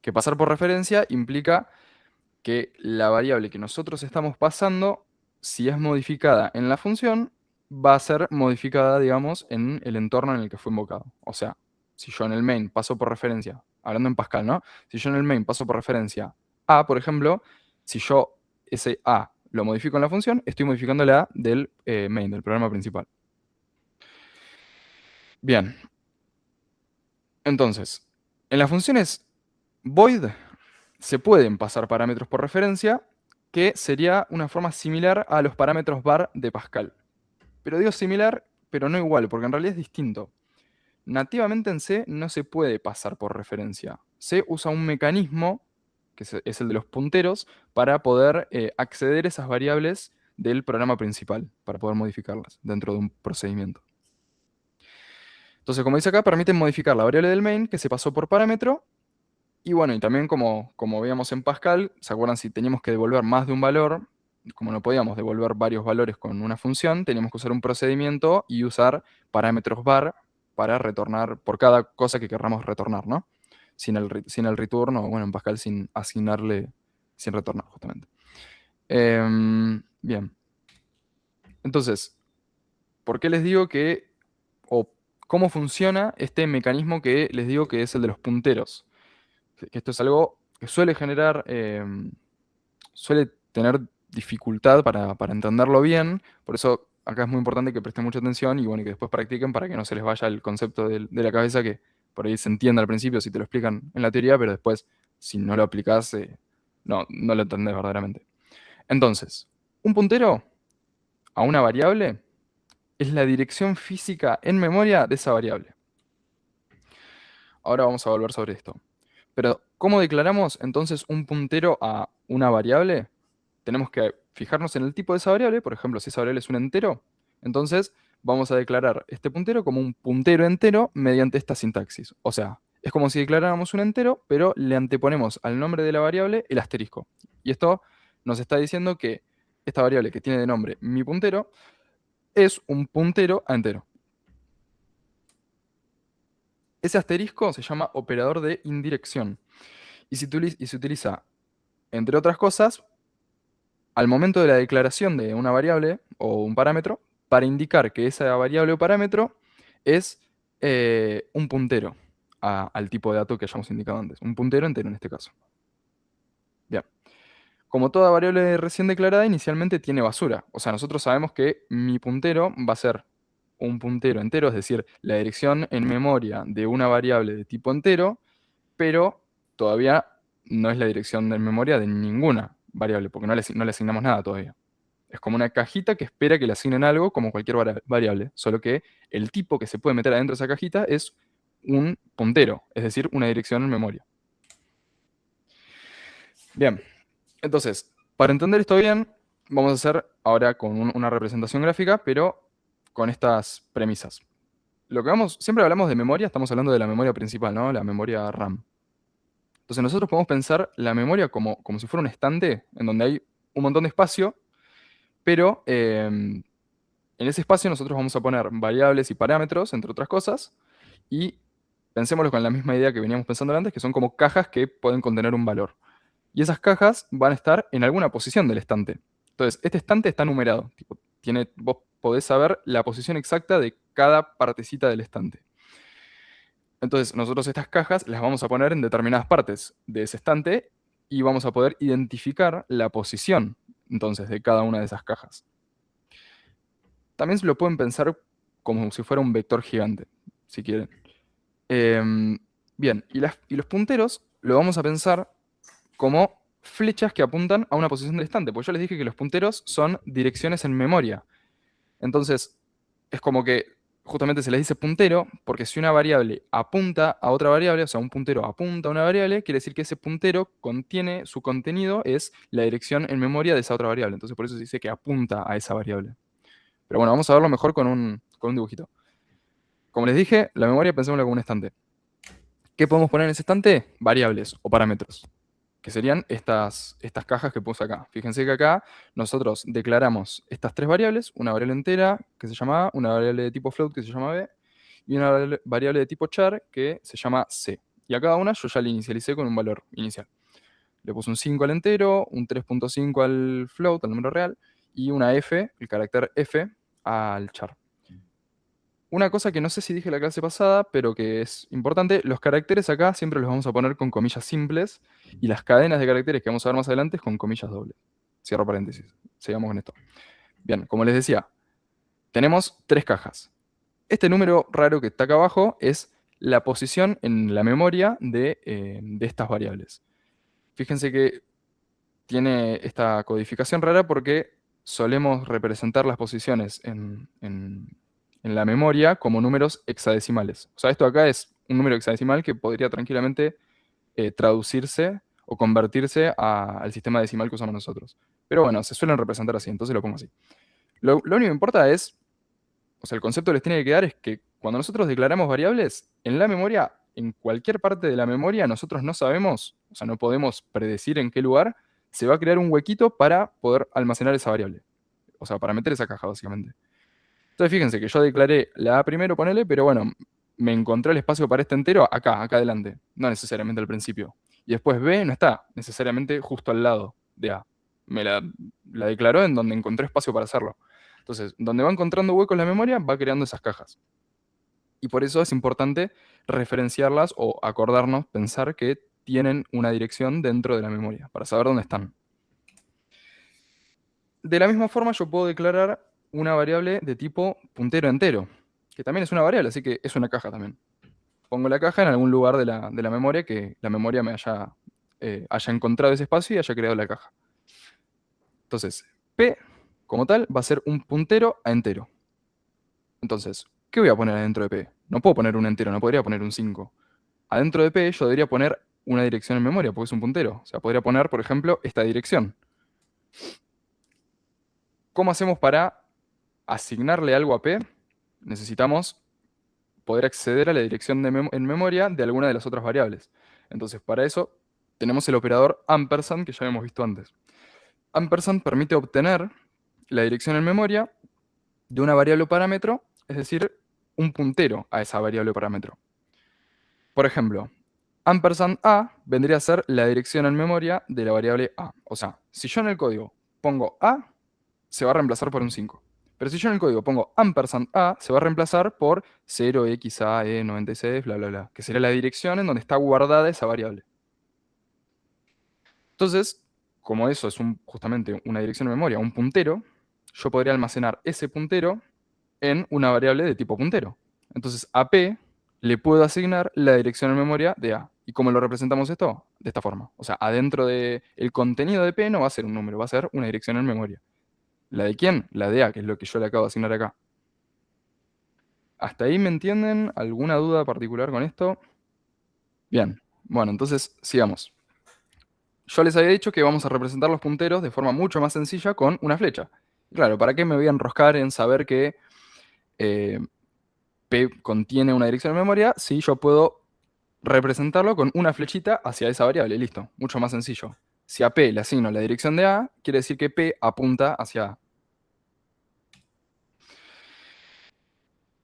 Que pasar por referencia implica que la variable que nosotros estamos pasando, si es modificada en la función, va a ser modificada, digamos, en el entorno en el que fue invocado. O sea, si yo en el main paso por referencia, hablando en Pascal, ¿no? Si yo en el main paso por referencia A, por ejemplo, si yo ese A lo modifico en la función, estoy modificando la A del main, del programa principal. Bien, entonces, en las funciones void se pueden pasar parámetros por referencia, que sería una forma similar a los parámetros var de Pascal. Pero digo similar, pero no igual, porque en realidad es distinto. Nativamente en C no se puede pasar por referencia. C usa un mecanismo, que es el de los punteros, para poder acceder a esas variables del programa principal, para poder modificarlas dentro de un procedimiento. Entonces, como dice acá, permiten modificar la variable del main que se pasó por parámetro. Y bueno, y también como veíamos en Pascal, ¿se acuerdan si teníamos que devolver más de un valor? Como no podíamos devolver varios valores con una función, teníamos que usar un procedimiento y usar parámetros var para retornar por cada cosa que querramos retornar, ¿no? Sin el return, o bueno, en Pascal sin asignarle, sin retornar, justamente. Bien. Entonces, ¿por qué les digo o cómo funciona este mecanismo que les digo que es el de los punteros? Que esto es algo que suele tener dificultad para entenderlo bien, por eso acá es muy importante que presten mucha atención y bueno, y que después practiquen para que no se les vaya el concepto de la cabeza que por ahí se entiende al principio si te lo explican en la teoría, pero después si no lo aplicás, no lo entendés verdaderamente. Entonces, un puntero a una variable es la dirección física en memoria de esa variable. Ahora vamos a volver sobre esto. Pero, ¿cómo declaramos entonces un puntero a una variable? Tenemos que fijarnos en el tipo de esa variable, por ejemplo, si esa variable es un entero, entonces vamos a declarar este puntero como un puntero entero mediante esta sintaxis. O sea, es como si declaráramos un entero, pero le anteponemos al nombre de la variable el asterisco. Y esto nos está diciendo que esta variable que tiene de nombre mi puntero es un puntero a entero. Ese asterisco se llama operador de indirección y se utiliza, entre otras cosas, al momento de la declaración de una variable o un parámetro para indicar que esa variable o parámetro es un puntero al tipo de dato que hayamos indicado antes. Un puntero entero en este caso. Bien. Como toda variable recién declarada, inicialmente tiene basura. O sea, nosotros sabemos que mi puntero va a ser un puntero entero, es decir, la dirección en memoria de una variable de tipo entero, pero todavía no es la dirección en memoria de ninguna variable, porque no le asignamos nada todavía. Es como una cajita que espera que le asignen algo como cualquier variable, solo que el tipo que se puede meter adentro de esa cajita es un puntero, es decir, una dirección en memoria. Bien, entonces, para entender esto bien, vamos a hacer ahora con una representación gráfica, pero con estas premisas. Siempre hablamos de memoria, estamos hablando de la memoria principal, ¿no? La memoria RAM. Entonces nosotros podemos pensar la memoria como si fuera un estante en donde hay un montón de espacio, pero en ese espacio nosotros vamos a poner variables y parámetros, entre otras cosas, y pensémoslo con la misma idea que veníamos pensando antes, que son como cajas que pueden contener un valor. Y esas cajas van a estar en alguna posición del estante. Entonces, este estante está numerado. Tipo, vos podés saber la posición exacta de cada partecita del estante. Entonces, nosotros estas cajas las vamos a poner en determinadas partes de ese estante y vamos a poder identificar la posición, entonces, de cada una de esas cajas. También se lo pueden pensar como si fuera un vector gigante, si quieren. Em, Bien, y los punteros lo vamos a pensar como flechas que apuntan a una posición del estante, porque yo les dije que los punteros son direcciones en memoria. Entonces, es como que justamente se les dice puntero, porque si una variable apunta a otra variable, o sea, un puntero apunta a una variable, quiere decir que ese puntero su contenido es la dirección en memoria de esa otra variable. Entonces, por eso se dice que apunta a esa variable. Pero bueno, vamos a verlo mejor con un dibujito. Como les dije, la memoria pensémosla como un estante. ¿Qué podemos poner en ese estante? Variables o parámetros, que serían estas cajas que puse acá. Fíjense que acá nosotros declaramos estas tres variables, una variable entera que se llama A, una variable de tipo float que se llama B, y una variable de tipo char que se llama C. Y a cada una yo ya le inicialicé con un valor inicial. Le puse un 5 al entero, un 3.5 al float, al número real, y una f, el carácter f, al char. Una cosa que no sé si dije la clase pasada, pero que es importante, los caracteres acá siempre los vamos a poner con comillas simples y las cadenas de caracteres que vamos a ver más adelante es con comillas dobles. Cierro paréntesis. Sigamos con esto. Bien, como les decía, tenemos tres cajas. Este número raro que está acá abajo es la posición en la memoria de estas variables. Fíjense que tiene esta codificación rara porque solemos representar las posiciones en la memoria como números hexadecimales. O sea, esto acá es un número hexadecimal que podría tranquilamente traducirse o convertirse al sistema decimal que usamos nosotros. Pero bueno, se suelen representar así, entonces lo pongo así. Lo único que importa es, o sea, el concepto que les tiene que quedar es que cuando nosotros declaramos variables, en la memoria, en cualquier parte de la memoria, nosotros no sabemos, o sea, no podemos predecir en qué lugar se va a crear un huequito para poder almacenar esa variable. O sea, para meter esa caja, básicamente. Entonces, fíjense que yo declaré la A primero, ponele, pero bueno, me encontré el espacio para este entero acá adelante, no necesariamente al principio. Y después B no está necesariamente justo al lado de A. Me la declaró en donde encontré espacio para hacerlo. Entonces, donde va encontrando huecos la memoria, va creando esas cajas. Y por eso es importante referenciarlas o acordarnos, pensar que tienen una dirección dentro de la memoria, para saber dónde están. De la misma forma, yo puedo declarar una variable de tipo puntero entero, que también es una variable, así que es una caja también. Pongo la caja en algún lugar de la memoria que la memoria me haya encontrado ese espacio y haya creado la caja. Entonces, P, como tal, va a ser un puntero a entero. Entonces, ¿qué voy a poner adentro de P? No puedo poner un entero, no podría poner un 5. Adentro de P yo debería poner una dirección en memoria, porque es un puntero. O sea, podría poner, por ejemplo, esta dirección. ¿Cómo hacemos para asignarle algo a P? Necesitamos poder acceder a la dirección en memoria de alguna de las otras variables. Entonces, para eso tenemos el operador ampersand que ya hemos visto antes. Ampersand permite obtener la dirección en memoria de una variable o parámetro, es decir, un puntero a esa variable o parámetro. Por ejemplo, ampersand A vendría a ser la dirección en memoria de la variable A. O sea, si yo en el código pongo A, se va a reemplazar por un 5. Pero si yo en el código pongo ampersand A, se va a reemplazar por 0xAE96, bla, bla, bla, que sería la dirección en donde está guardada esa variable. Entonces, como eso es justamente una dirección de memoria, un puntero, yo podría almacenar ese puntero en una variable de tipo puntero. Entonces, a P le puedo asignar la dirección en memoria de A. ¿Y cómo lo representamos esto? De esta forma. O sea, adentro del contenido de P no va a ser un número, va a ser una dirección en memoria. ¿La de quién? La de A, que es lo que yo le acabo de asignar acá. ¿Hasta ahí me entienden? ¿Alguna duda particular con esto? Bien. Bueno, entonces sigamos. Yo les había dicho que vamos a representar los punteros de forma mucho más sencilla con una flecha. Claro, ¿para qué me voy a enroscar en saber que P contiene una dirección de memoria si yo puedo representarlo con una flechita hacia esa variable? Listo, mucho más sencillo. Si a P le asigno la dirección de A, quiere decir que P apunta hacia A.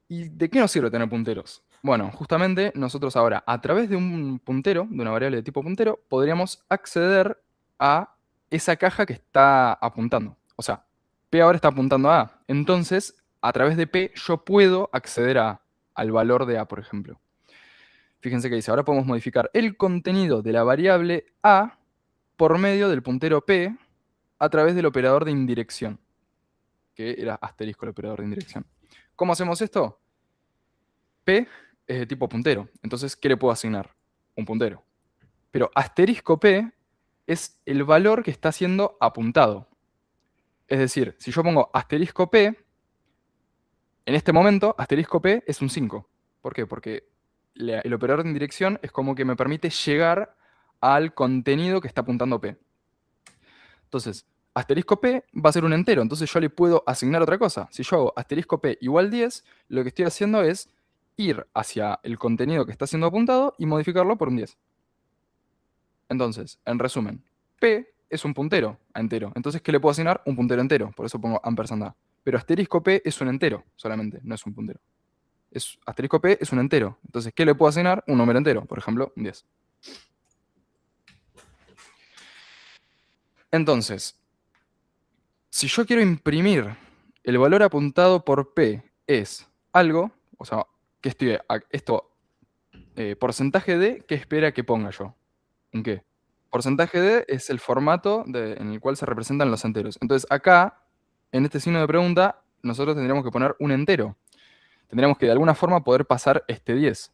¿Y de qué nos sirve tener punteros? Bueno, justamente nosotros ahora, a través de un puntero, de una variable de tipo puntero, podríamos acceder a esa caja que está apuntando. O sea, P ahora está apuntando a A. Entonces, a través de P yo puedo acceder al valor de A, por ejemplo. Fíjense que dice, ahora podemos modificar el contenido de la variable A por medio del puntero P a través del operador de indirección, que era asterisco el operador de indirección. ¿Cómo hacemos esto? P es de tipo puntero. Entonces, ¿qué le puedo asignar? Un puntero. Pero asterisco P es el valor que está siendo apuntado. Es decir, si yo pongo asterisco P, en este momento asterisco P es un 5. ¿Por qué? Porque el operador de indirección es como que me permite llegar al contenido que está apuntando P. Entonces, asterisco P va a ser un entero, entonces yo le puedo asignar otra cosa. Si yo hago asterisco P igual 10, lo que estoy haciendo es ir hacia el contenido que está siendo apuntado y modificarlo por un 10. Entonces, en resumen, P es un puntero a entero. Entonces, ¿qué le puedo asignar? Un puntero entero. Por eso pongo ampersand A. Pero asterisco P es un entero solamente, no es un puntero. asterisco P es un entero. Entonces, ¿qué le puedo asignar? Un número entero, por ejemplo, un 10. Entonces, si yo quiero imprimir el valor apuntado por P es algo, o sea, que esto, porcentaje de, ¿qué espera que ponga yo? ¿En qué? Porcentaje de es el formato en el cual se representan los enteros. Entonces, acá, en este signo de pregunta, nosotros tendríamos que poner un entero. Tendríamos que de alguna forma poder pasar este 10.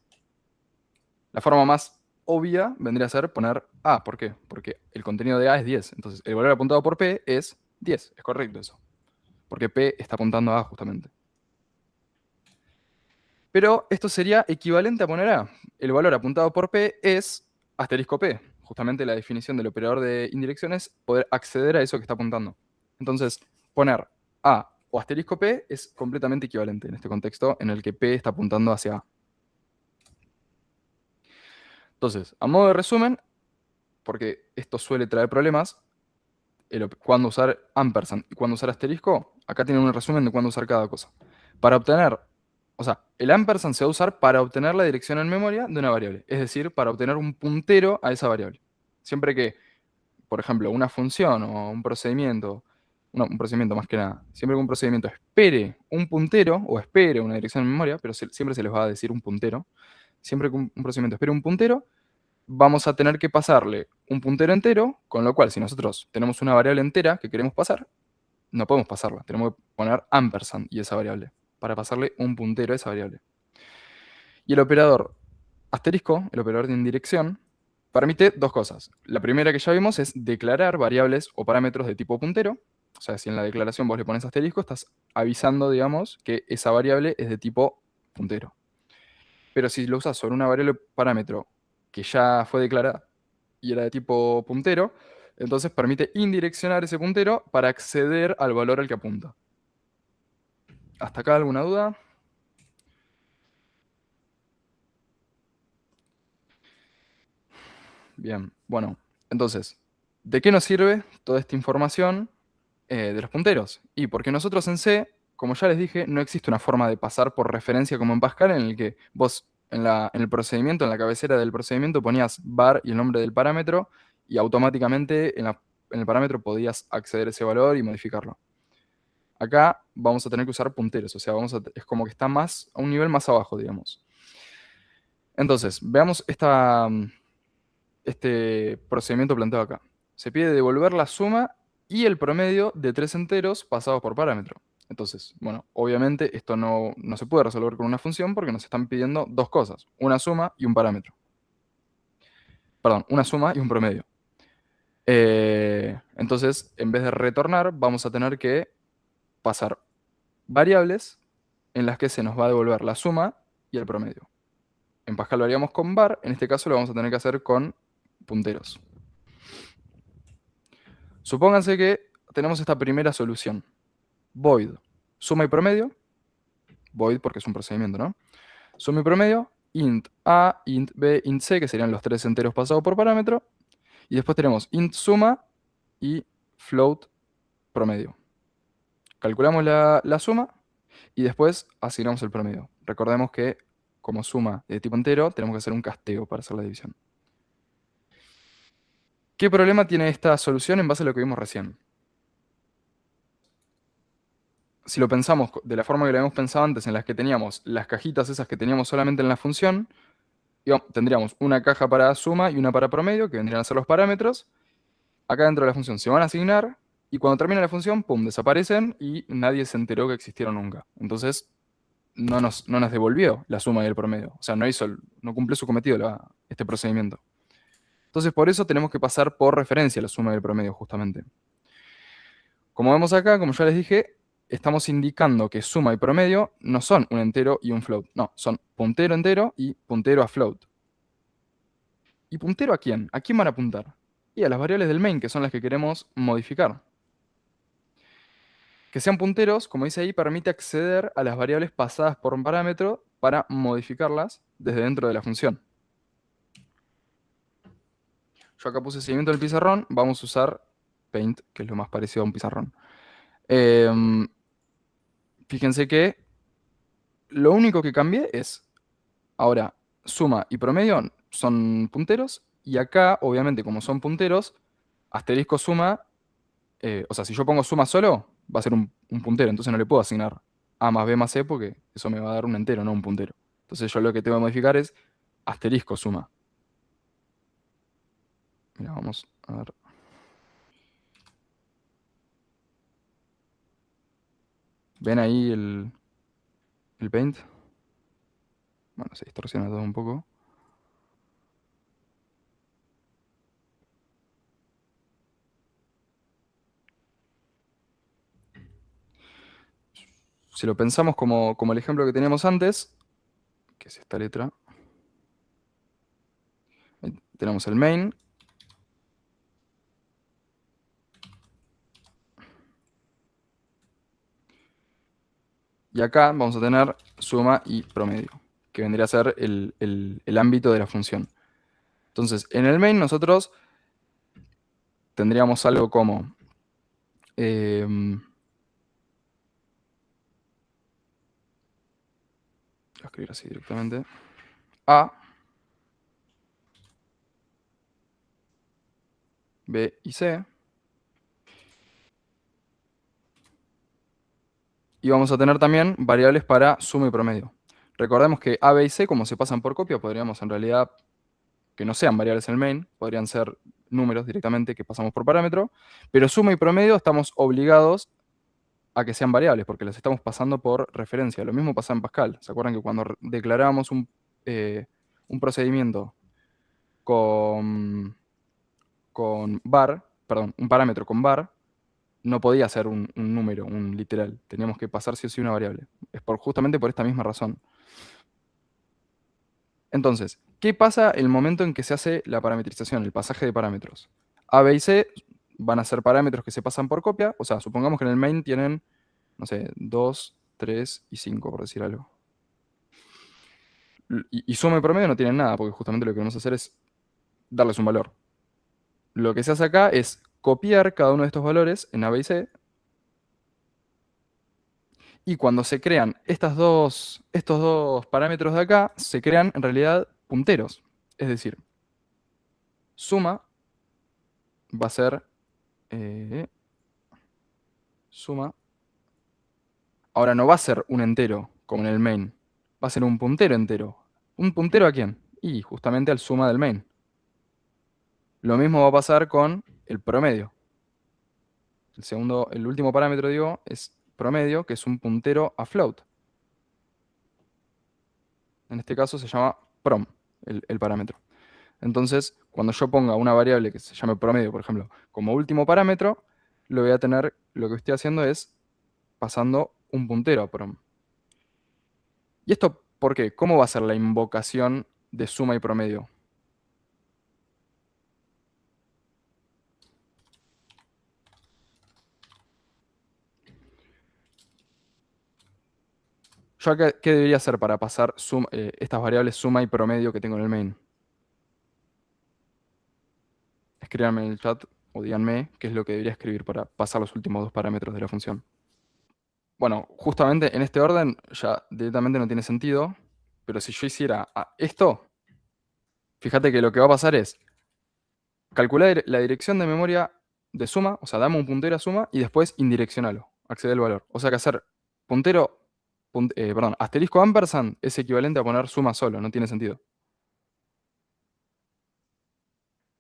La forma más obvia vendría a ser poner A. ¿Por qué? Porque el contenido de A es 10. Entonces, el valor apuntado por P es 10. Es correcto eso. Porque P está apuntando a A justamente. Pero esto sería equivalente a poner A. El valor apuntado por P es asterisco P. Justamente la definición del operador de indirección es poder acceder a eso que está apuntando. Entonces, poner A o asterisco P es completamente equivalente en este contexto en el que P está apuntando hacia A. Entonces, a modo de resumen, porque esto suele traer problemas, cuándo usar ampersand y cuándo usar asterisco, acá tienen un resumen de cuándo usar cada cosa. Para obtener, o sea, el ampersand se va a usar para obtener la dirección en memoria de una variable, es decir, para obtener un puntero a esa variable. Siempre que, por ejemplo, una función o un procedimiento, no, un procedimiento más que nada, siempre que un procedimiento espere un puntero o espere una dirección en memoria, pero siempre se les va a decir un puntero, siempre que un procedimiento espere un puntero, vamos a tener que pasarle un puntero entero, con lo cual si nosotros tenemos una variable entera que queremos pasar, no podemos pasarla, tenemos que poner ampersand y esa variable, para pasarle un puntero a esa variable. Y el operador asterisco, el operador de indirección, permite dos cosas. La primera que ya vimos es declarar variables o parámetros de tipo puntero. O sea, si en la declaración vos le pones asterisco, estás avisando, digamos, que esa variable es de tipo puntero. Pero si lo usas sobre una variable parámetro que ya fue declarada y era de tipo puntero, entonces permite indireccionar ese puntero para acceder al valor al que apunta. ¿Hasta acá alguna duda? Bien, bueno, entonces, ¿de qué nos sirve toda esta información de los punteros? Y porque nosotros en C, como ya les dije, no existe una forma de pasar por referencia como en Pascal en el que vos en el procedimiento, en la cabecera del procedimiento ponías var y el nombre del parámetro y automáticamente en el parámetro podías acceder a ese valor y modificarlo. Acá vamos a tener que usar punteros, o sea, es como que está más a un nivel más abajo, digamos. Entonces, veamos este procedimiento planteado acá. Se pide devolver la suma y el promedio de tres enteros pasados por parámetro. Entonces, bueno, obviamente esto no se puede resolver con una función porque nos están pidiendo dos cosas, una suma y un parámetro. Perdón, una suma y un promedio. Entonces, en vez de retornar, vamos a tener que pasar variables en las que se nos va a devolver la suma y el promedio. En Pascal lo haríamos con var, en este caso lo vamos a tener que hacer con punteros. Supónganse que tenemos esta primera solución. Void, suma y promedio. Void porque es un procedimiento, ¿no? Suma y promedio, int a, int b, int c, que serían los tres enteros pasados por parámetro. Y después tenemos int suma y float promedio. Calculamos la suma y después asignamos el promedio. Recordemos que como suma de tipo entero tenemos que hacer un casteo para hacer la división. ¿Qué problema tiene esta solución en base a lo que vimos recién? Si lo pensamos de la forma que lo habíamos pensado antes, en las que teníamos las cajitas esas que teníamos solamente en la función, tendríamos una caja para suma y una para promedio, que vendrían a ser los parámetros. Acá dentro de la función se van a asignar, y cuando termina la función, pum, desaparecen y nadie se enteró que existieron nunca. Entonces, no nos devolvió la suma y el promedio. O sea, no cumplió su cometido este procedimiento. Entonces, por eso tenemos que pasar por referencia la suma y el promedio, justamente. Como vemos acá, como ya les dije, estamos indicando que suma y promedio no son un entero y un float. No, son puntero entero y puntero a float. ¿Y puntero a quién? ¿A quién van a apuntar? Y a las variables del main, que son las que queremos modificar. Que sean punteros, como dice ahí, permite acceder a las variables pasadas por un parámetro para modificarlas desde dentro de la función. Yo acá puse seguimiento del pizarrón, vamos a usar Paint, que es lo más parecido a un pizarrón. Fíjense que lo único que cambié es, ahora, suma y promedio son punteros, y acá, obviamente, como son punteros, asterisco suma, o sea, si yo pongo suma solo, va a ser un puntero, entonces no le puedo asignar A más B más C porque eso me va a dar un entero, no un puntero. Entonces yo lo que tengo que modificar es asterisco suma. Mira, vamos a ver. ¿Ven ahí el paint? Bueno, se distorsiona todo un poco. Si lo pensamos como el ejemplo que teníamos antes, que es esta letra, ahí tenemos el main, y acá vamos a tener suma y promedio, que vendría a ser el ámbito de la función. Entonces, en el main nosotros tendríamos algo como... voy a escribir así directamente. A, B y C. Y vamos a tener también variables para suma y promedio. Recordemos que A, B y C, como se pasan por copia, podríamos en realidad que no sean variables en el main, podrían ser números directamente que pasamos por parámetro, pero suma y promedio estamos obligados a que sean variables, porque las estamos pasando por referencia. Lo mismo pasa en Pascal. ¿Se acuerdan que cuando declarábamos un procedimiento con var, perdón, un parámetro con var, no podía ser un número, un literal. Teníamos que pasar sí o sí una variable. Es justamente por esta misma razón. Entonces, ¿qué pasa el momento en que se hace la parametrización, el pasaje de parámetros? A, B y C van a ser parámetros que se pasan por copia. O sea, supongamos que en el main tienen, no sé, 2, 3 y 5, por decir algo. Y suma y promedio no tienen nada, porque justamente lo que vamos a hacer es darles un valor. Lo que se hace acá es copiar cada uno de estos valores en A, B y C. Y cuando se crean estos dos parámetros de acá, se crean en realidad punteros. Es decir, suma va a ser eh, suma. Ahora no va a ser un entero, como en el main. Va a ser un puntero entero. ¿Un puntero a quién? Y justamente al suma del main. Lo mismo va a pasar con el promedio. El último parámetro, digo, es promedio, que es un puntero a float. En este caso se llama prom, el parámetro. Entonces, cuando yo ponga una variable que se llame promedio, por ejemplo, como último parámetro, lo voy a tener, lo que estoy haciendo es pasando un puntero a prom. ¿Y esto por qué? ¿Cómo va a ser la invocación de suma y promedio? ¿Yo acá qué debería hacer para pasar estas variables suma y promedio que tengo en el main? Escríbanme en el chat o díganme qué es lo que debería escribir para pasar los últimos dos parámetros de la función. Bueno, justamente en este orden ya directamente no tiene sentido, pero si yo hiciera esto, fíjate que lo que va a pasar es calcular la dirección de memoria de suma, o sea, dame un puntero a suma y después indireccionalo, acceder al valor. O sea que hacer puntero, perdón, asterisco ampersand es equivalente a poner suma solo, no tiene sentido.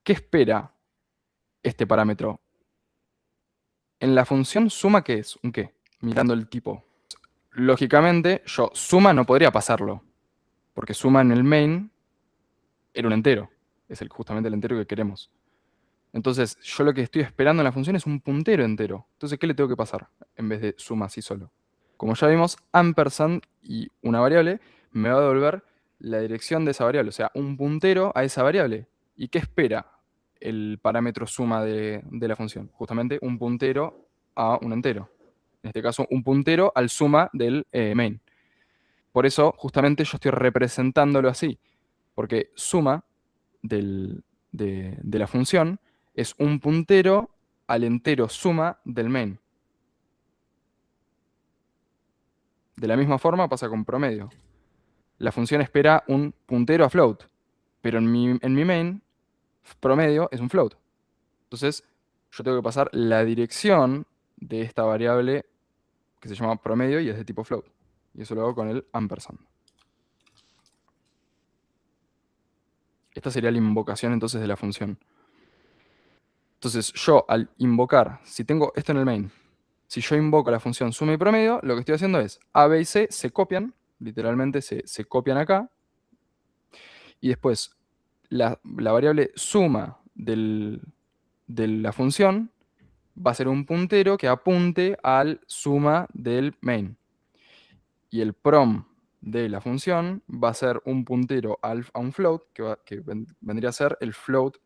¿Qué espera este parámetro? En la función suma, ¿qué es? ¿Un qué? Mirando el tipo. Lógicamente, yo suma no podría pasarlo, porque suma en el main era un entero. Es justamente el entero que queremos. Entonces, yo lo que estoy esperando en la función es un puntero entero. Entonces, ¿qué le tengo que pasar en vez de suma así solo? Como ya vimos, ampersand y una variable me va a devolver la dirección de esa variable, o sea, un puntero a esa variable. ¿Y qué espera el parámetro suma de la función? Justamente un puntero a un entero. En este caso, un puntero al suma del main. Por eso, justamente yo estoy representándolo así, porque suma de la función es un puntero al entero suma del main. De la misma forma pasa con promedio. La función espera un puntero a float, pero en mi main, promedio es un float. Entonces, yo tengo que pasar la dirección de esta variable que se llama promedio y es de tipo float. Y eso lo hago con el ampersand. Esta sería la invocación entonces de la función. Entonces, yo al invocar, si tengo esto en el main, si yo invoco la función suma y promedio, lo que estoy haciendo es A, B y C se copian, literalmente se copian acá, y después la variable suma de la función va a ser un puntero que apunte al suma del main. Y el prom de la función va a ser un puntero a un float, que vendría a ser el float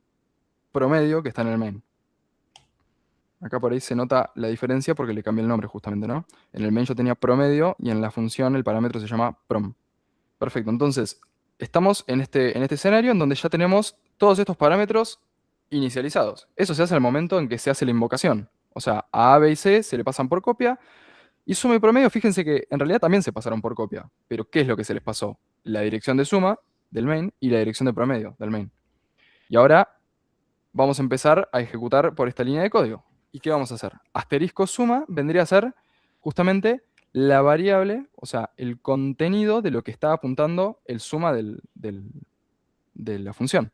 promedio que está en el main. Acá por ahí se nota la diferencia porque le cambié el nombre justamente, ¿no? En el main yo tenía promedio y en la función el parámetro se llama prom. Perfecto, entonces estamos en este escenario en donde ya tenemos todos estos parámetros inicializados. Eso se hace al momento en que se hace la invocación. O sea, a A, B y C se le pasan por copia y suma y promedio, fíjense que en realidad también se pasaron por copia. Pero ¿qué es lo que se les pasó? La dirección de suma del main y la dirección de promedio del main. Y ahora vamos a empezar a ejecutar por esta línea de código. ¿Y qué vamos a hacer? Asterisco suma vendría a ser justamente la variable, o sea, el contenido de lo que está apuntando el suma de la función.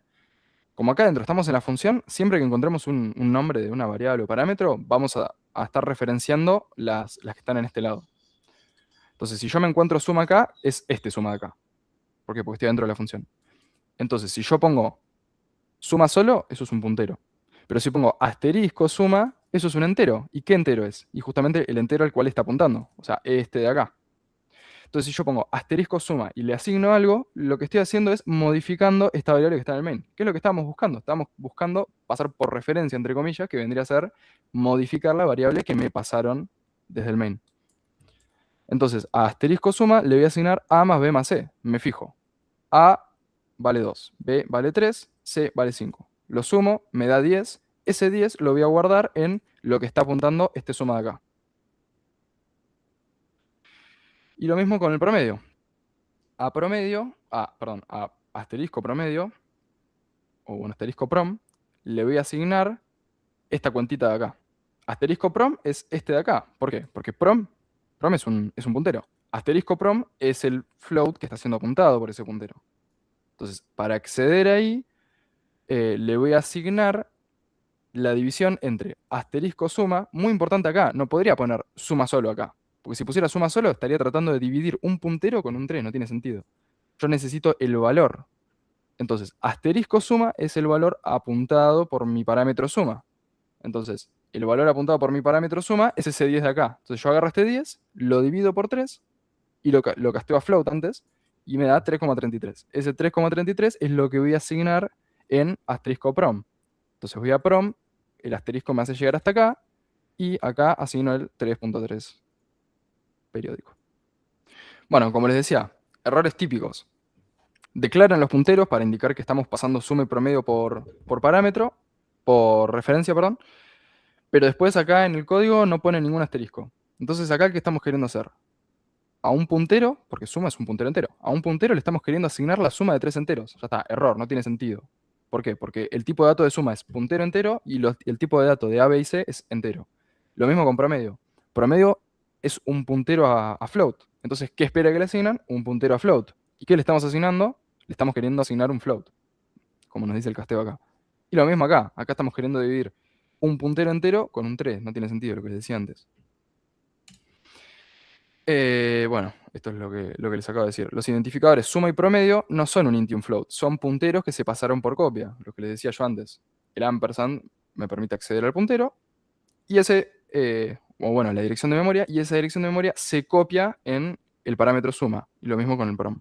Como acá adentro estamos en la función, siempre que encontremos un nombre de una variable o parámetro, vamos a estar referenciando las que están en este lado. Entonces, si yo me encuentro suma acá, es este suma de acá. ¿Por qué? Porque estoy dentro de la función. Entonces, si yo pongo suma solo, eso es un puntero. Pero si pongo asterisco suma, eso es un entero. ¿Y qué entero es? Y justamente el entero al cual está apuntando. O sea, este de acá. Entonces, si yo pongo asterisco suma y le asigno algo, lo que estoy haciendo es modificando esta variable que está en el main. ¿Qué es lo que estábamos buscando? Estábamos buscando pasar por referencia, entre comillas, que vendría a ser modificar la variable que me pasaron desde el main. Entonces, a asterisco suma le voy a asignar A más B más C. Me fijo. A vale 2, B vale 3, C vale 5. Lo sumo, me da 10. Ese 10 lo voy a guardar en lo que está apuntando este suma de acá. Y lo mismo con el promedio. A asterisco promedio, o un asterisco prom, le voy a asignar esta cuentita de acá. Asterisco prom es este de acá. ¿Por qué? Porque prom es un puntero. Asterisco prom es el float que está siendo apuntado por ese puntero. Entonces, para acceder ahí, le voy a asignar la división entre asterisco suma, muy importante acá, no podría poner suma solo acá, porque si pusiera suma solo estaría tratando de dividir un puntero con un 3, no tiene sentido. Yo necesito el valor. Entonces, asterisco suma es el valor apuntado por mi parámetro suma. Entonces, el valor apuntado por mi parámetro suma es ese 10 de acá. Entonces yo agarro este 10, lo divido por 3 y lo casteo a float antes y me da 3,33. Ese 3,33 es lo que voy a asignar en asterisco prom. Entonces voy a prom, el asterisco me hace llegar hasta acá, y acá asigno el 3,3 periódico. Bueno, como les decía, errores típicos. Declaran los punteros para indicar que estamos pasando suma y promedio por parámetro, por referencia, perdón, pero después acá en el código no pone ningún asterisco. Entonces acá, ¿qué estamos queriendo hacer? A un puntero, porque suma es un puntero entero, a un puntero le estamos queriendo asignar la suma de 3 enteros. Ya está, error, no tiene sentido. ¿Por qué? Porque el tipo de dato de suma es puntero entero y el tipo de dato de A, B y C es entero. Lo mismo con promedio. Promedio es un puntero a float. Entonces, ¿qué espera que le asignan? Un puntero a float. ¿Y qué le estamos asignando? Le estamos queriendo asignar un float, como nos dice el casteo acá. Y lo mismo acá. Acá estamos queriendo dividir un puntero entero con un 3. No tiene sentido lo que les decía antes. Bueno, esto es lo que les acabo de decir. Los identificadores suma y promedio no son un int y un float, son punteros que se pasaron por copia, lo que les decía yo antes. El ampersand me permite acceder al puntero y la dirección de memoria, y esa dirección de memoria se copia en el parámetro suma. Y lo mismo con el prom.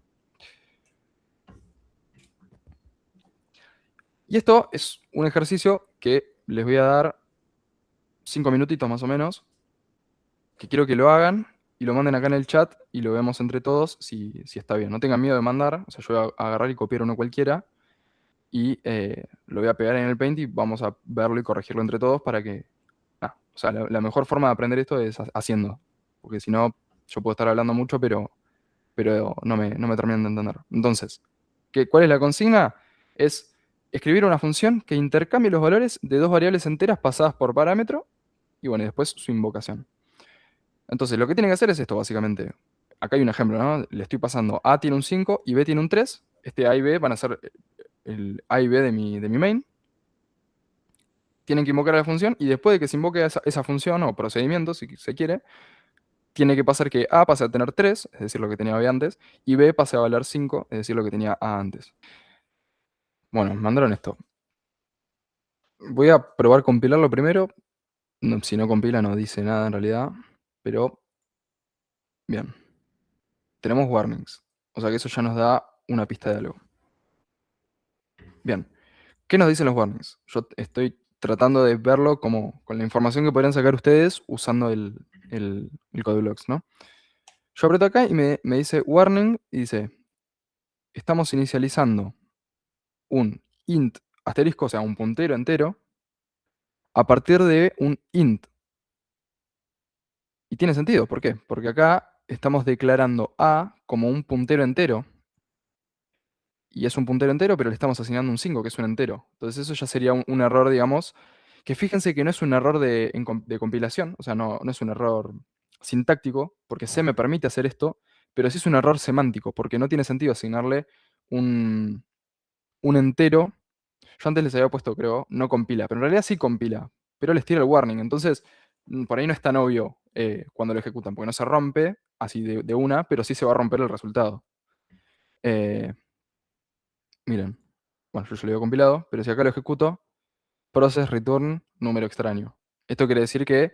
Y esto es un ejercicio que les voy a dar 5 minutitos más o menos, que quiero que lo hagan y lo manden acá en el chat y lo vemos entre todos si está bien. No tengan miedo de mandar, o sea, yo voy a agarrar y copiar uno cualquiera y lo voy a pegar en el Paint y vamos a verlo y corregirlo entre todos para que... o sea, la mejor forma de aprender esto es haciendo, porque si no Yo puedo estar hablando mucho, pero no me terminan de entender. Entonces, ¿cuál es la consigna? Es escribir una función que intercambie los valores de dos variables enteras pasadas por parámetro y bueno, y después su invocación. Entonces, lo que tiene que hacer es esto, básicamente. Acá hay un ejemplo, ¿no? Le estoy pasando A tiene un 5 y B tiene un 3. Este A y B van a ser el A y B de mi main. Tienen que invocar a la función y después de que se invoque esa función o procedimiento, si se quiere, tiene que pasar que A pase a tener 3, es decir, lo que tenía B antes, y B pase a valer 5, es decir, lo que tenía A antes. Bueno, me mandaron esto. Voy a probar compilarlo primero. Si no compila no dice nada en realidad, pero bien. Tenemos warnings, o sea que eso ya nos da una pista de algo. Bien, ¿qué nos dicen los warnings? Yo estoy tratando de verlo como con la información que podrían sacar ustedes usando el CodeBlocks, ¿no? Yo aprieto acá y me dice warning y dice, estamos inicializando un int asterisco, o sea, un puntero entero, a partir de un int. Y tiene sentido, ¿por qué? Porque acá estamos declarando a como un puntero entero, y es un puntero entero, pero le estamos asignando un 5, que es un entero. Entonces eso ya sería un error, digamos, que fíjense que no es un error de compilación, o sea, no es un error sintáctico, porque C me permite hacer esto, pero sí es un error semántico, porque no tiene sentido asignarle un entero. Yo antes les había puesto, creo, no compila, pero en realidad sí compila, pero les tira el warning. Entonces, por ahí no es tan obvio cuando lo ejecutan, porque no se rompe así de una, pero sí se va a romper el resultado. Eh, miren, bueno, yo ya lo había compilado, pero si acá lo ejecuto, process return número extraño. Esto quiere decir que,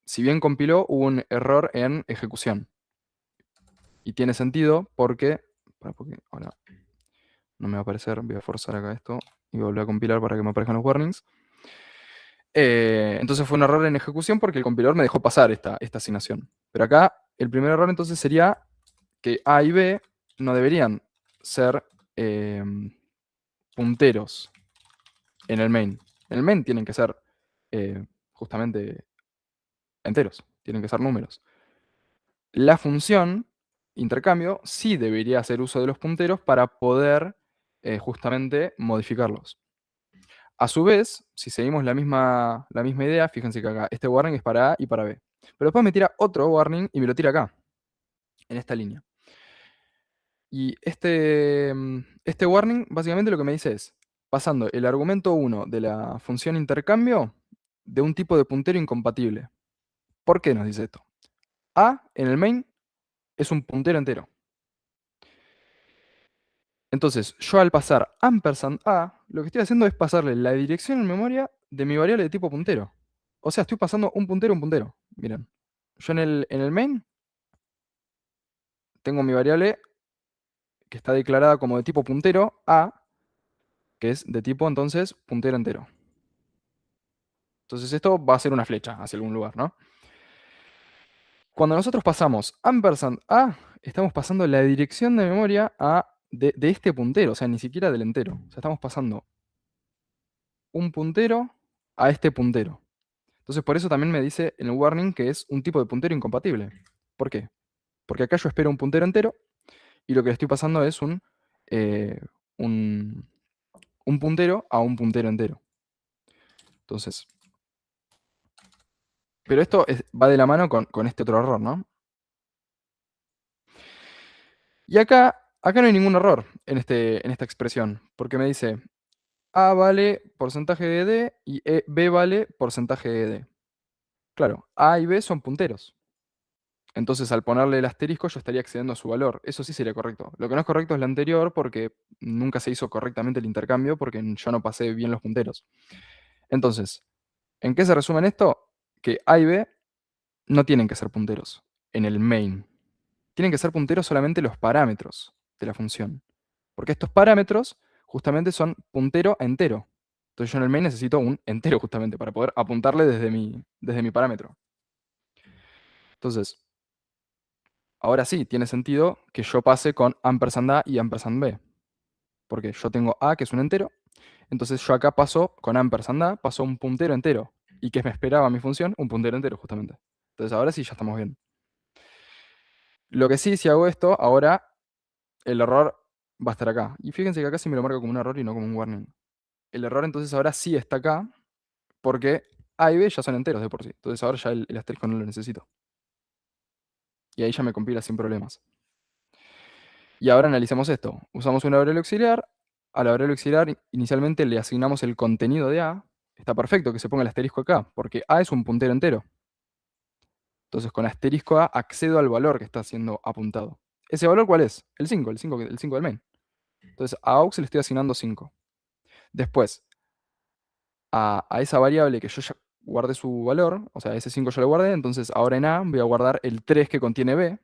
si bien compiló, hubo un error en ejecución. Y tiene sentido porque ahora no me va a aparecer, voy a forzar acá esto y volver a compilar para que me aparezcan los warnings. Entonces fue un error en ejecución porque el compilador me dejó pasar esta asignación. Pero acá el primer error entonces sería que A y B no deberían ser punteros en el main. En el main tienen que ser justamente enteros, tienen que ser números. La función intercambio sí debería hacer uso de los punteros para poder justamente modificarlos. A su vez, si seguimos la misma idea, fíjense que acá este warning es para A y para B. Pero después me tira otro warning y me lo tira acá, en esta línea. Y este warning básicamente lo que me dice es, pasando el argumento 1 de la función intercambio de un tipo de puntero incompatible. ¿Por qué nos dice esto? A en el main es un puntero entero. Entonces, yo al pasar ampersand a, lo que estoy haciendo es pasarle la dirección en memoria de mi variable de tipo puntero. O sea, estoy pasando un puntero a un puntero. Miren, yo en el main tengo mi variable que está declarada como de tipo puntero a, que es de tipo entonces puntero entero. Entonces esto va a ser una flecha hacia algún lugar, ¿no? Cuando nosotros pasamos ampersand a, estamos pasando la dirección de memoria de este puntero, o sea, ni siquiera del entero. O sea, estamos pasando un puntero a este puntero. Entonces, por eso también me dice en el warning que es un tipo de puntero incompatible. ¿Por qué? Porque acá yo espero un puntero entero y lo que le estoy pasando es eh, un, un puntero a un puntero entero. Entonces, pero esto va de la mano con este otro error, ¿no? Y acá no hay ningún error en esta expresión, porque me dice A vale porcentaje de D y B vale porcentaje de D. Claro, A y B son punteros. Entonces, al ponerle el asterisco, yo estaría accediendo a su valor. Eso sí sería correcto. Lo que no es correcto es lo anterior, porque nunca se hizo correctamente el intercambio, porque yo no pasé bien los punteros. Entonces, ¿en qué se resume esto? Que A y B no tienen que ser punteros en el main. Tienen que ser punteros solamente los parámetros de la función. Porque estos parámetros justamente son puntero a entero. Entonces yo en el main necesito un entero justamente para poder apuntarle desde mi parámetro. Entonces, ahora sí, tiene sentido que yo pase con ampersand A y ampersand B. Porque yo tengo A, que es un entero. Entonces yo acá paso con ampersand A, paso un puntero entero. ¿Y que me esperaba mi función? Un puntero entero, justamente. Entonces ahora sí ya estamos bien. Lo que sí, si hago esto, ahora el error va a estar acá. Y fíjense que acá sí me lo marca como un error y no como un warning. El error entonces ahora sí está acá, porque A y B ya son enteros de por sí. Entonces ahora ya el asterisco no lo necesito. Y ahí ya me compila sin problemas. Y ahora analicemos esto. Usamos un labrador auxiliar. Al labrador auxiliar inicialmente le asignamos el contenido de A. Está perfecto que se ponga el asterisco acá, porque A es un puntero entero. Entonces con asterisco A accedo al valor que está siendo apuntado. ¿Ese valor cuál es? El 5, el 5 del main. Entonces a aux le estoy asignando 5. Después, a esa variable que yo ya guardé su valor, o sea, ese 5 yo lo guardé, entonces ahora en A voy a guardar el 3 que contiene B.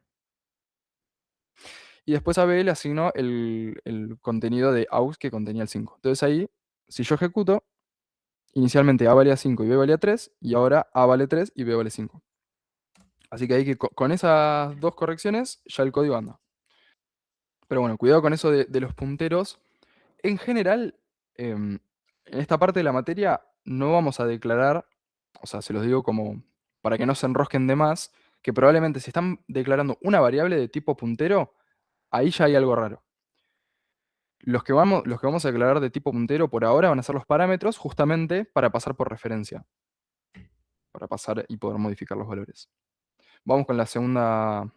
Y después a B le asigno el contenido de aux que contenía el 5. Entonces ahí, si yo ejecuto, inicialmente A valía 5 y B valía 3, y ahora A vale 3 y B vale 5. Así que ahí que con esas dos correcciones ya el código anda. Pero bueno, cuidado con eso de los punteros. En general, en esta parte de la materia no vamos a declarar, o sea, se los digo como para que no se enrosquen de más, que probablemente si están declarando una variable de tipo puntero, ahí ya hay algo raro. Los que vamos a declarar de tipo puntero por ahora van a ser los parámetros justamente para pasar por referencia, para pasar y poder modificar los valores. Vamos con la segunda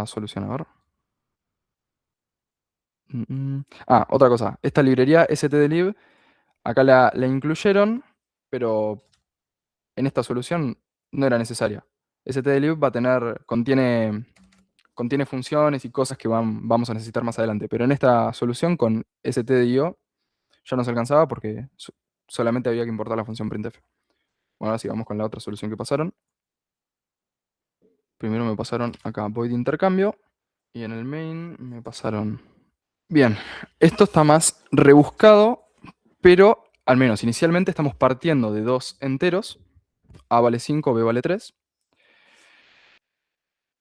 solución, a ver. Otra cosa. Esta librería stdlib, acá la incluyeron, pero en esta solución no era necesaria. stdlib contiene funciones y cosas que vamos a necesitar más adelante, pero en esta solución con stdio ya nos alcanzaba porque solamente había que importar la función printf. Bueno, ahora sí, vamos con la otra solución que pasaron. Primero me pasaron acá void intercambio y en el main me pasaron... Bien, esto está más rebuscado, pero al menos inicialmente estamos partiendo de dos enteros, A vale 5, B vale 3.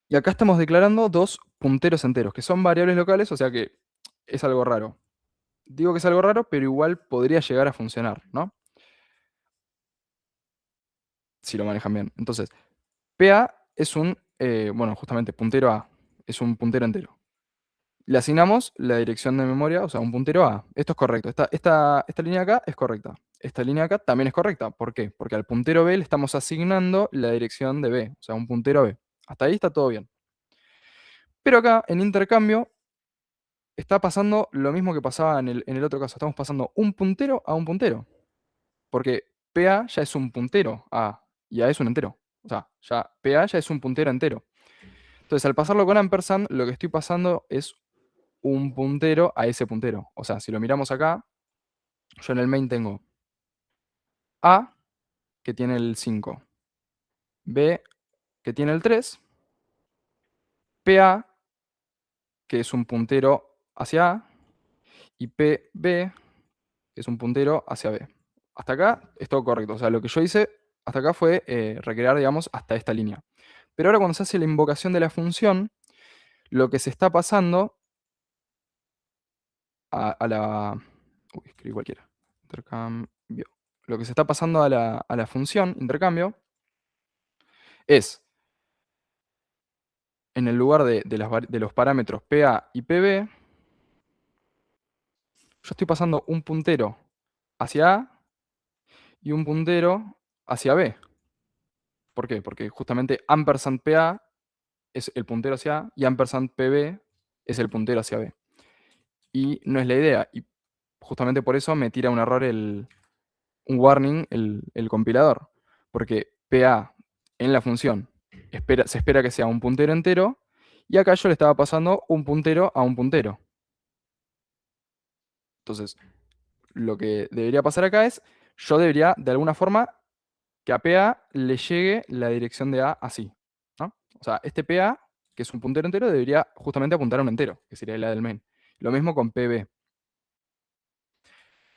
Y acá estamos declarando dos punteros enteros, que son variables locales, o sea que es algo raro. Digo que es algo raro, pero igual podría llegar a funcionar, ¿no? Si lo manejan bien. Entonces, PA es bueno, justamente puntero A, es un puntero entero. Le asignamos la dirección de memoria, o sea, un puntero A. Esto es correcto. Esta línea acá es correcta. Esta línea acá también es correcta. ¿Por qué? Porque al puntero B le estamos asignando la dirección de B, o sea, un puntero a B. Hasta ahí está todo bien. Pero acá, en intercambio, está pasando lo mismo que pasaba en el otro caso. Estamos pasando un puntero a un puntero. Porque PA ya es un puntero a y A es un entero. O sea, ya PA ya es un puntero entero. Entonces, al pasarlo con ampersand, lo que estoy pasando es un puntero a ese puntero. O sea, si lo miramos acá, yo en el main tengo A, que tiene el 5, B, que tiene el 3, PA, que es un puntero hacia A, y PB, que es un puntero hacia B. Hasta acá es todo correcto. O sea, lo que yo hice hasta acá fue recrear, digamos, hasta esta línea. Pero ahora cuando se hace la invocación de la función, lo que se está pasando a la... Uy, escribí cualquiera. Intercambio. Lo que se está pasando a la función intercambio es, en el lugar de los parámetros PA y PB, yo estoy pasando un puntero hacia A y un puntero hacia B. ¿Por qué? Porque justamente ampersand PA es el puntero hacia A y ampersand PB es el puntero hacia B. Y no es la idea. Y justamente por eso me tira un error un warning el compilador. Porque PA en la función se espera que sea un puntero entero y acá yo le estaba pasando un puntero a un puntero. Entonces, lo que debería pasar acá es, yo debería, de alguna forma, que a PA le llegue la dirección de A así, ¿no? O sea, este PA, que es un puntero entero, debería justamente apuntar a un entero, que sería la del main. Lo mismo con PB.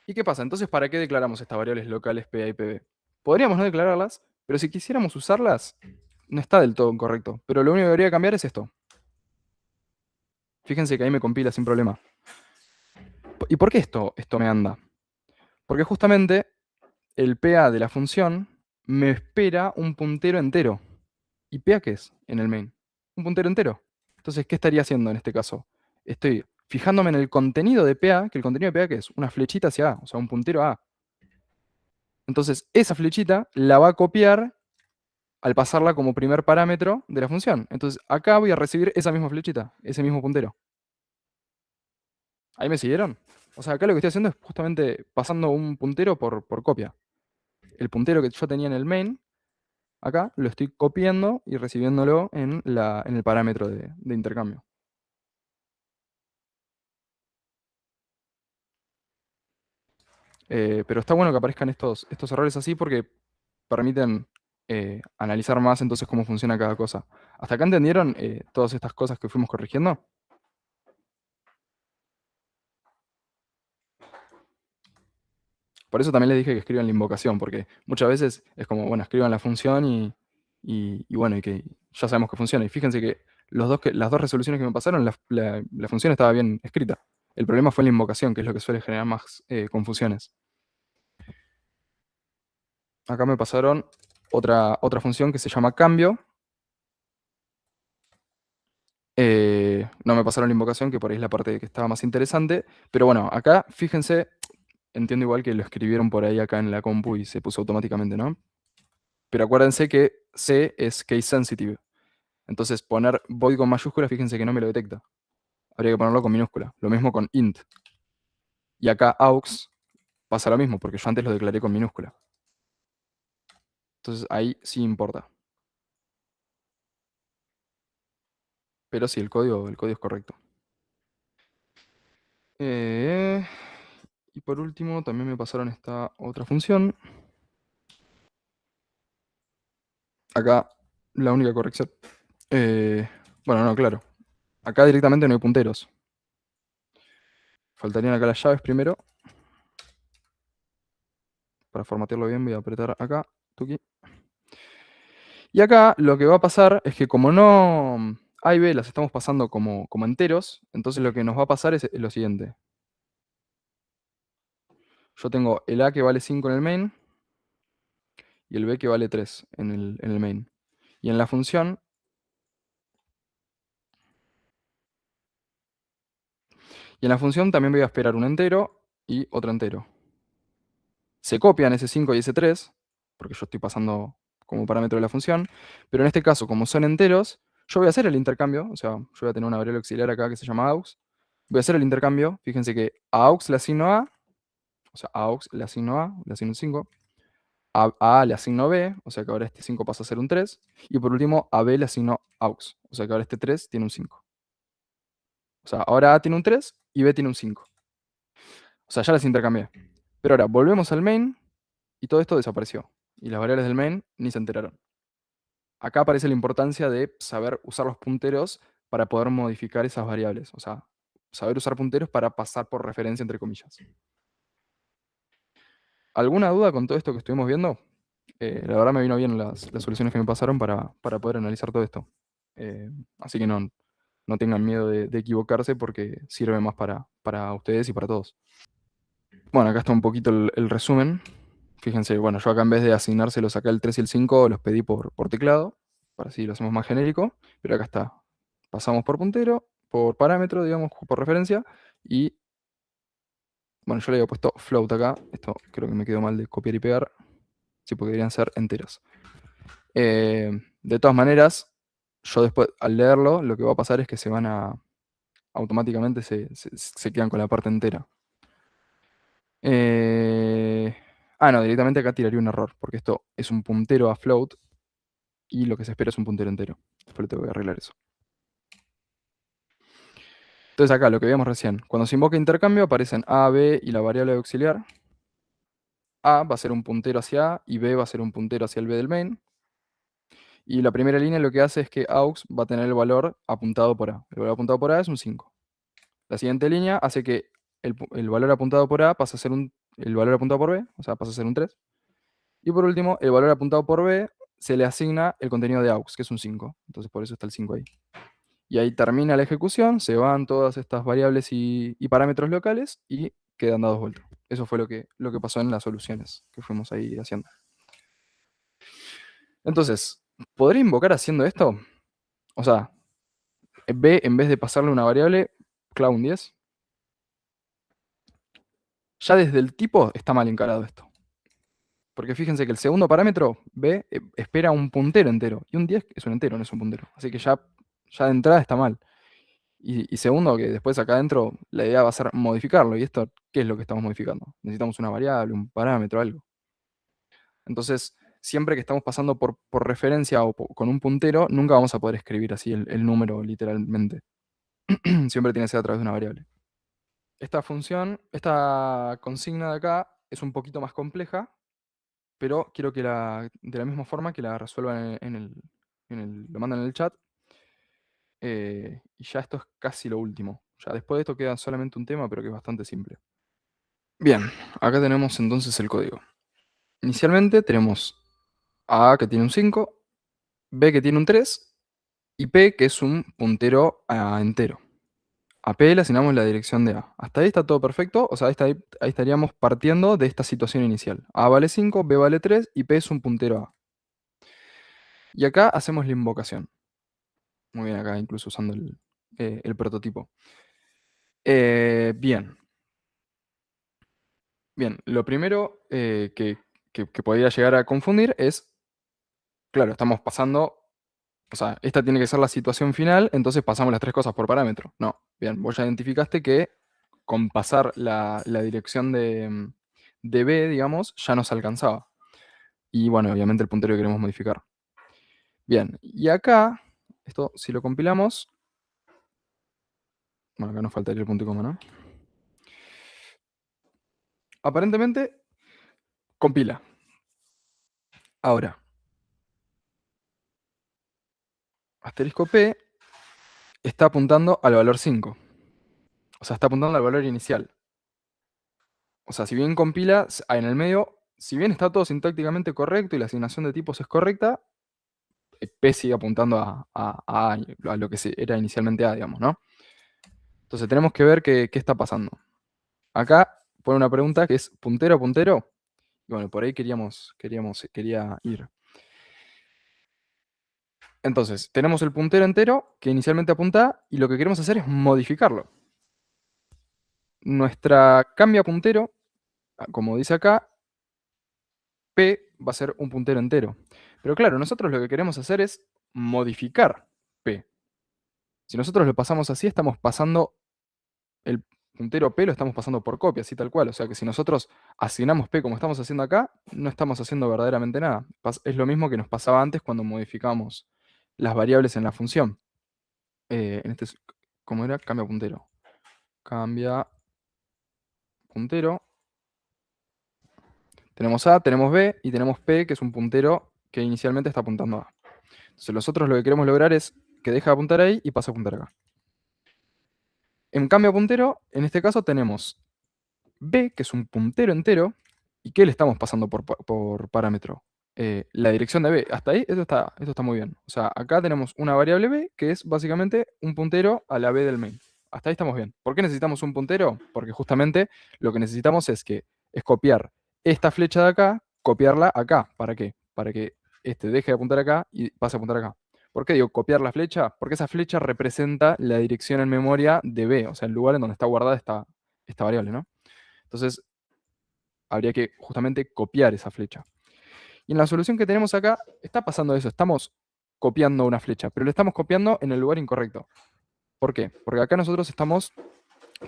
¿Y qué pasa? Entonces, ¿para qué declaramos estas variables locales PA y PB? Podríamos no declararlas, pero si quisiéramos usarlas, no está del todo correcto. Pero lo único que debería cambiar es esto. Fíjense que ahí me compila sin problema. ¿Y por qué esto me anda? Porque justamente el PA de la función me espera un puntero entero. ¿Y PA qué es en el main? Un puntero entero. Entonces, ¿qué estaría haciendo en este caso? Estoy fijándome en el contenido de PA, que el contenido de PA ¿qué es? Una flechita hacia A, o sea, un puntero a A. Entonces, esa flechita la va a copiar al pasarla como primer parámetro de la función. Entonces, acá voy a recibir esa misma flechita, ese mismo puntero. ¿Ahí me siguieron? O sea, acá lo que estoy haciendo es justamente pasando un puntero por copia. El puntero que yo tenía en el main, acá lo estoy copiando y recibiéndolo en el parámetro de intercambio. Pero está bueno que aparezcan estos errores así porque permiten analizar más entonces cómo funciona cada cosa. ¿Hasta acá entendieron todas estas cosas que fuimos corrigiendo? Por eso también les dije que escriban la invocación, porque muchas veces es como, bueno, escriban la función y bueno, y que ya sabemos que funciona. Y fíjense que las dos resoluciones que me pasaron, la función estaba bien escrita. El problema fue la invocación, que es lo que suele generar más confusiones. Acá me pasaron otra función que se llama cambio. No me pasaron la invocación, que por ahí es la parte que estaba más interesante. Pero bueno, acá fíjense, entiendo igual que lo escribieron por ahí acá en la compu y se puso automáticamente, ¿no? Pero acuérdense que C es case sensitive. Entonces poner void con mayúscula, fíjense que no me lo detecta. Habría que ponerlo con minúscula. Lo mismo con int. Y acá aux pasa lo mismo, porque yo antes lo declaré con minúscula. Entonces ahí sí importa. Pero sí, el código es correcto. Eh, y por último, también me pasaron esta otra función. Acá la única corrección. eh, bueno, no, claro. Acá directamente no hay punteros. Faltarían acá las llaves primero. Para formatearlo bien voy a apretar acá. Tuki. Y acá lo que va a pasar es que como no A y B las estamos pasando como enteros, entonces lo que nos va a pasar es lo siguiente. Yo tengo el A que vale 5 en el main y el B que vale 3 en el main. Y en la función, también voy a esperar un entero y otro entero. Se copian ese 5 y ese 3, porque yo estoy pasando como parámetro de la función, pero en este caso, como son enteros, yo voy a hacer el intercambio, o sea, yo voy a tener una variable auxiliar acá que se llama aux. Voy a hacer el intercambio, fíjense que a aux le asigno A, o sea, a aux le asigno A, le asigno un 5, a A le asigno B, o sea que ahora este 5 pasa a ser un 3, y por último a B le asigno aux, o sea que ahora este 3 tiene un 5. O sea, ahora A tiene un 3 y B tiene un 5. O sea, ya las intercambié. Pero ahora volvemos al main y todo esto desapareció. Y las variables del main ni se enteraron. Acá aparece la importancia de saber usar los punteros para poder modificar esas variables. O sea, saber usar punteros para pasar por referencia entre comillas. ¿Alguna duda con todo esto que estuvimos viendo? La verdad me vino bien las soluciones que me pasaron para poder analizar todo esto. Así que no tengan miedo de equivocarse porque sirve más para ustedes y para todos. Bueno, acá está un poquito el resumen. Fíjense, bueno, yo acá en vez de asignárselos acá el 3 y el 5, los pedí por teclado, para así lo hacemos más genérico, pero acá está. Pasamos por puntero, por parámetro, digamos, por referencia, y bueno, yo le había puesto float acá, esto creo que me quedó mal de copiar y pegar, sí, porque deberían ser enteros. De todas maneras, yo después, al leerlo, lo que va a pasar es que automáticamente se quedan con la parte entera. No, directamente acá tiraría un error, porque esto es un puntero a float y lo que se espera es un puntero entero. Después tengo que arreglar eso. Entonces acá, lo que vimos recién, cuando se invoca intercambio aparecen A, B y la variable de auxiliar. A va a ser un puntero hacia A y B va a ser un puntero hacia el B del main. Y la primera línea lo que hace es que aux va a tener el valor apuntado por A. El valor apuntado por A es un 5. La siguiente línea hace que el valor apuntado por A pasa a ser el valor apuntado por B, o sea, pasa a ser un 3. Y por último, el valor apuntado por B se le asigna el contenido de aux, que es un 5. Entonces por eso está el 5 ahí. Y ahí termina la ejecución, se van todas estas variables y parámetros locales y quedan dados vueltas. Eso fue lo que pasó en las soluciones que fuimos ahí haciendo. Entonces, ¿Podría invocar haciendo esto? O sea, B, en vez de pasarle una variable, clavo un 10. Ya desde el tipo está mal encarado esto. Porque fíjense que el segundo parámetro, B, espera un puntero entero. Y un 10 es un entero, no es un puntero. Así que ya de entrada está mal. Y segundo, que después acá adentro la idea va a ser modificarlo. ¿Y esto qué es lo que estamos modificando? Necesitamos una variable, un parámetro, algo. Entonces, siempre que estamos pasando por referencia o con un puntero, nunca vamos a poder escribir así el número literalmente. Siempre tiene que ser a través de una variable. Esta función, esta consigna de acá es un poquito más compleja, pero quiero que de la misma forma que la resuelvan lo mandan en el chat. Y ya esto es casi lo último. Ya después de esto queda solamente un tema, pero que es bastante simple. Bien, acá tenemos entonces el código. Inicialmente tenemos A que tiene un 5, B que tiene un 3 y P que es un puntero a entero. A P le asignamos la dirección de A. Hasta ahí está todo perfecto, o sea, ahí estaríamos partiendo de esta situación inicial. A vale 5, B vale 3 y P es un puntero A. Y acá hacemos la invocación. Muy bien, acá incluso usando el prototipo. Bien, bien. Lo primero que podría llegar a confundir es, claro, estamos pasando, o sea, esta tiene que ser la situación final, entonces pasamos las tres cosas por parámetro. No, bien, vos ya identificaste que con pasar la dirección de B, digamos, ya nos alcanzaba. Y bueno, obviamente el puntero que queremos modificar. Bien, y acá, esto si lo compilamos, bueno, acá nos faltaría el punto y coma, ¿no? Aparentemente, compila. Ahora, asterisco P está apuntando al valor 5. O sea, está apuntando al valor inicial. O sea, si bien compila, en el medio, si bien está todo sintácticamente correcto y la asignación de tipos es correcta, P sigue apuntando a lo que era inicialmente A, digamos, ¿no? Entonces tenemos que ver qué está pasando. Acá pone una pregunta que es puntero a puntero. Y bueno, por ahí quería ir. Entonces, tenemos el puntero entero que inicialmente apunta A, y lo que queremos hacer es modificarlo. Nuestra cambia puntero, como dice acá, P va a ser un puntero entero. Pero claro, nosotros lo que queremos hacer es modificar P. Si nosotros lo pasamos así, estamos pasando el puntero P, lo estamos pasando por copia, así tal cual. O sea que si nosotros asignamos P como estamos haciendo acá, no estamos haciendo verdaderamente nada. Es lo mismo que nos pasaba antes cuando modificamos las variables en la función. ¿Cómo era? Cambia puntero. Cambia puntero. Tenemos A, tenemos B y tenemos P, que es un puntero que inicialmente está apuntando a A. Entonces nosotros lo que queremos lograr es que deje de apuntar ahí y pase a apuntar acá. En cambio puntero, en este caso tenemos B, que es un puntero entero, y ¿qué le estamos pasando por parámetro? La dirección de B. Hasta ahí, esto está muy bien. O sea, acá tenemos una variable B, que es básicamente un puntero a la B del main. Hasta ahí estamos bien. ¿Por qué necesitamos un puntero? Porque justamente lo que necesitamos es copiar esta flecha de acá, copiarla acá. ¿Para qué? Para que este deje de apuntar acá y pase a apuntar acá. ¿Por qué digo copiar la flecha? Porque esa flecha representa la dirección en memoria de B, o sea, el lugar en donde está guardada esta variable, ¿no? Entonces, habría que justamente copiar esa flecha. Y en la solución que tenemos acá, está pasando eso. Estamos copiando una flecha, pero lo estamos copiando en el lugar incorrecto. ¿Por qué? Porque acá nosotros estamos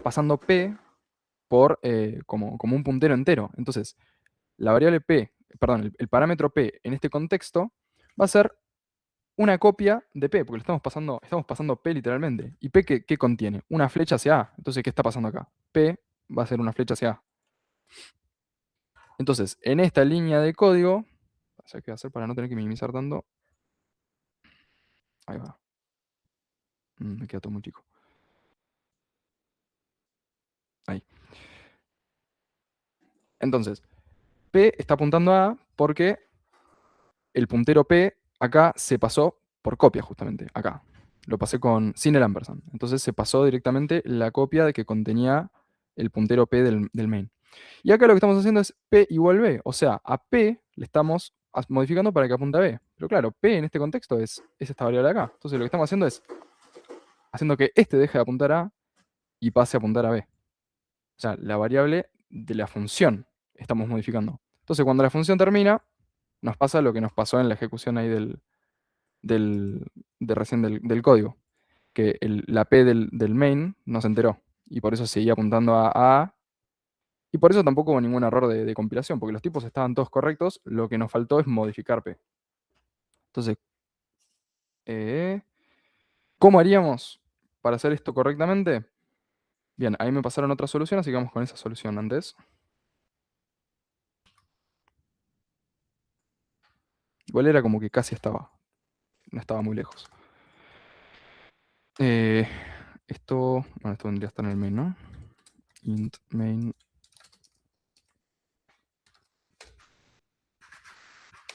pasando P como un puntero entero. Entonces, la variable P, perdón, el parámetro P en este contexto va a ser una copia de P, porque estamos pasando P literalmente. ¿Y P qué contiene? Una flecha hacia A. Entonces, ¿qué está pasando acá? P va a ser una flecha hacia A. Entonces, en esta línea de código, ¿qué voy a hacer para no tener que minimizar tanto? Ahí va. Me queda todo muy chico. Ahí. Entonces, P está apuntando a A porque el puntero P acá se pasó por copia, justamente. Acá. Lo pasé sin el ampersand. Entonces se pasó directamente la copia de que contenía el puntero P del main. Y acá lo que estamos haciendo es P igual B. O sea, a P le estamos modificando para que apunte a B. Pero claro, P en este contexto es esta variable de acá. Entonces lo que estamos haciendo es haciendo que este deje de apuntar a A y pase a apuntar a B. O sea, la variable de la función estamos modificando. Entonces cuando la función termina, nos pasa lo que nos pasó en la ejecución ahí del, de recién del código. Que la P del main no se enteró. Y por eso seguía apuntando a A. Y por eso tampoco hubo ningún error de compilación, porque los tipos estaban todos correctos. Lo que nos faltó es modificar P. Entonces, eh, ¿cómo haríamos para hacer esto correctamente? Bien, ahí me pasaron otra solución, así que vamos con esa solución antes. Igual era como que casi estaba. No estaba muy lejos. Eh, bueno, esto vendría a estar en el main, ¿no? Int main.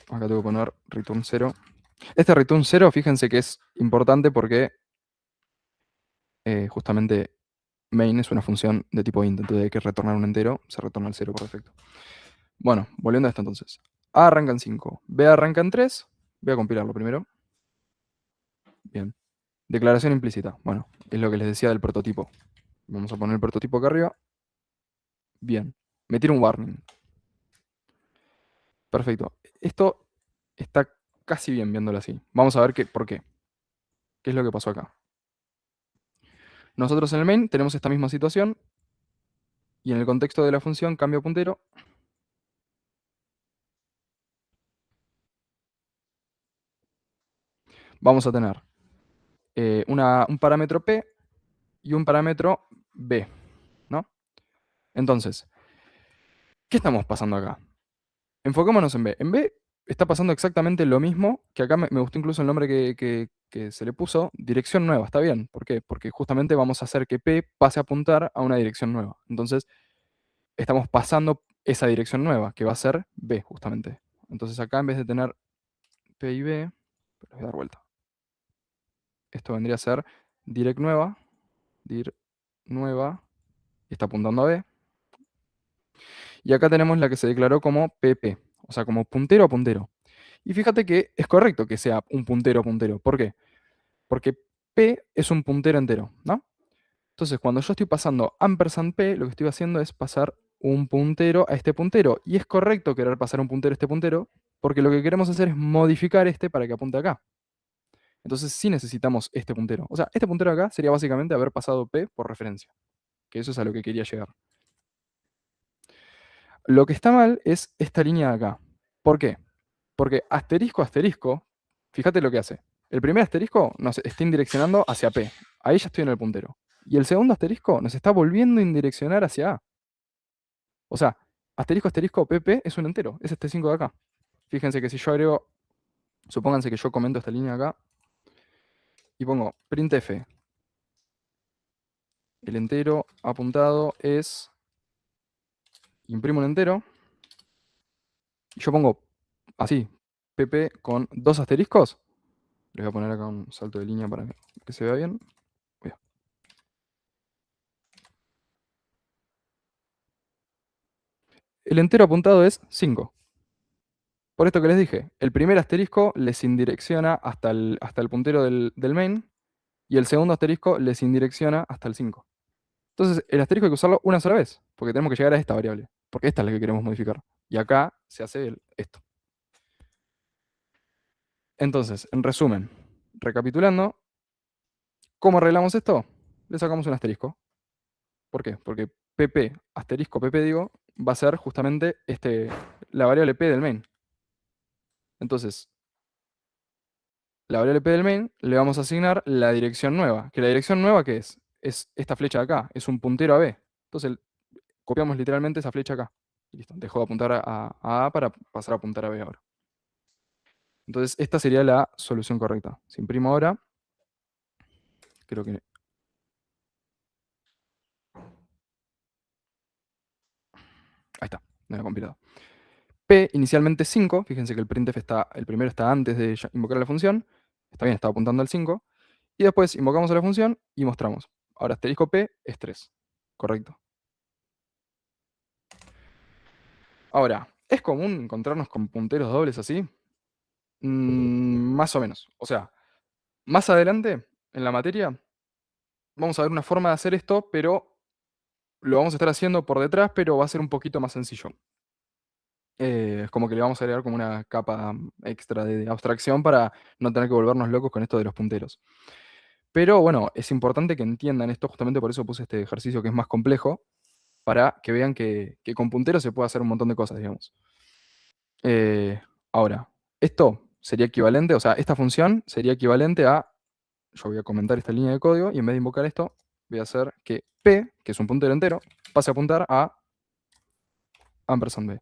Acá tengo que poner return 0. Este return 0, fíjense que es importante porque justamente main es una función de tipo int, entonces hay que retornar un entero, se retorna el 0 por defecto. Bueno, volviendo a esto entonces. A arranca en 5, B arranca en 3. Voy a compilarlo primero. Bien. Declaración implícita. Bueno, es lo que les decía del prototipo. Vamos a poner el prototipo acá arriba. Bien. Me tira un warning. Perfecto. Esto está casi bien viéndolo así. Vamos a ver por qué. ¿Qué es lo que pasó acá? Nosotros en el main tenemos esta misma situación y en el contexto de la función cambio puntero. Vamos a tener un parámetro P y un parámetro B, ¿no? Entonces, ¿qué estamos pasando acá? Enfoquémonos en B. En B está pasando exactamente lo mismo, que acá me gustó incluso el nombre que se le puso, dirección nueva, está bien. ¿Por qué? Porque justamente vamos a hacer que P pase a apuntar a una dirección nueva. Entonces, estamos pasando esa dirección nueva, que va a ser B, justamente. Entonces acá en vez de tener P y B, les voy a dar vuelta. Esto vendría a ser direct nueva, dir nueva, y está apuntando a B. Y acá tenemos la que se declaró como PP, o sea, como puntero a puntero. Y fíjate que es correcto que sea un puntero a puntero. ¿Por qué? Porque P es un puntero entero, ¿no? Entonces, cuando yo estoy pasando ampersand P, lo que estoy haciendo es pasar un puntero a este puntero. Y es correcto querer pasar un puntero a este puntero, porque lo que queremos hacer es modificar este para que apunte acá. Entonces sí necesitamos este puntero. O sea, este puntero acá sería básicamente haber pasado P por referencia, que eso es a lo que quería llegar. Lo que está mal es esta línea de acá. ¿Por qué? Porque asterisco, asterisco, fíjate lo que hace. El primer asterisco nos está indireccionando hacia P. Ahí ya estoy en el puntero. Y el segundo asterisco nos está volviendo a indireccionar hacia A. O sea, asterisco, asterisco, PP es un entero. Es este 5 de acá. Fíjense que si yo agrego, supónganse que yo comento esta línea acá y pongo printf. El entero apuntado es, imprimo un entero, y yo pongo así, pp con dos asteriscos. Les voy a poner acá un salto de línea para que se vea bien. Mira. El entero apuntado es 5. Por esto que les dije, el primer asterisco les indirecciona hasta el puntero del main, y el segundo asterisco les indirecciona hasta el 5. Entonces, el asterisco hay que usarlo una sola vez, porque tenemos que llegar a esta variable, porque esta es la que queremos modificar. Y acá se hace esto. Entonces, en resumen, recapitulando, ¿cómo arreglamos esto? Le sacamos un asterisco. ¿Por qué? Porque pp, asterisco pp digo, va a ser justamente la variable p del main. Entonces, la variable p del main le vamos a asignar la dirección nueva. ¿Que la dirección nueva qué es? Es esta flecha de acá, es un puntero a b. Entonces, copiamos literalmente esa flecha acá. Y listo, dejó de apuntar a A para pasar a apuntar a B ahora. Entonces, esta sería la solución correcta. Si imprimo ahora, creo que... Ahí está, no había compilado. P inicialmente 5, fíjense que el printf el primero está antes de invocar a la función. Está bien, estaba apuntando al 5. Y después invocamos a la función y mostramos. Ahora asterisco P es 3. Correcto. Ahora, ¿es común encontrarnos con punteros dobles así? Más o menos. O sea, más adelante en la materia vamos a ver una forma de hacer esto, pero lo vamos a estar haciendo por detrás, pero va a ser un poquito más sencillo. Es como que le vamos a agregar como una capa extra de abstracción para no tener que volvernos locos con esto de los punteros. Pero bueno, es importante que entiendan esto, justamente por eso puse este ejercicio que es más complejo, para que vean que con punteros se puede hacer un montón de cosas, digamos. Eh, Ahora, esto sería equivalente, o sea, esta función sería equivalente a, yo voy a comentar esta línea de código y en vez de invocar esto, voy a hacer que p, que es un puntero entero, pase a apuntar a ampersand b.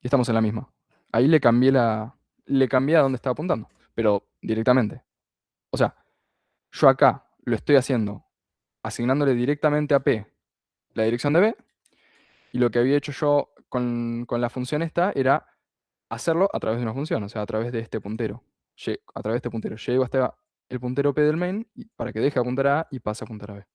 Y estamos en la misma. Ahí le cambié a dónde estaba apuntando, pero directamente. O sea, yo acá lo estoy haciendo asignándole directamente a p la dirección de b, y lo que había hecho yo con la función esta era hacerlo a través de una función, o sea, a través de este puntero. A través de este puntero. Llego hasta el puntero p del main para que deje de apuntar a A y pase a apuntar a B.